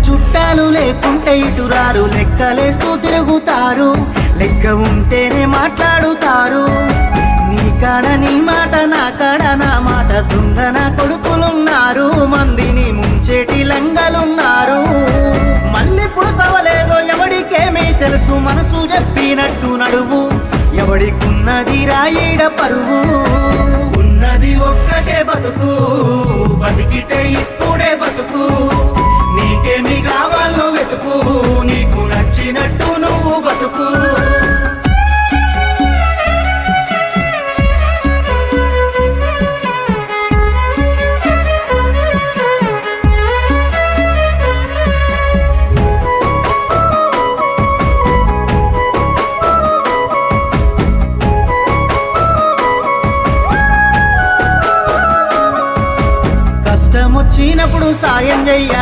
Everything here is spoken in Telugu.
చుట్టాలు లేకుంటే ఇటురారు, లెక్కలేస్తూ తిరుగుతారు, లెక్క ఉంటేనే మాట్లాడుతారు. నీ కాడ నీ మాట, నా కాడ నా మాట, దొంగన కొడుకులున్నారు, మందిని ముంచేటి లంగలున్నారు. మళ్ళీ పుడతవలేదో ఎవడికేమీ తెలుసు, మనసు చెప్పినట్టు నడువు, ఎవడికున్నది రాయిడ పరువు. ఉన్నది ఒక్కటే బతుకు, బతికితే ఇప్పుడే బతుకు, నీకేమి కావాలో వెతుకు, నీకు నచ్చినట్టు నువ్వు బతుకు. కష్టమొచ్చినప్పుడు సాయం చెయ్యాలి.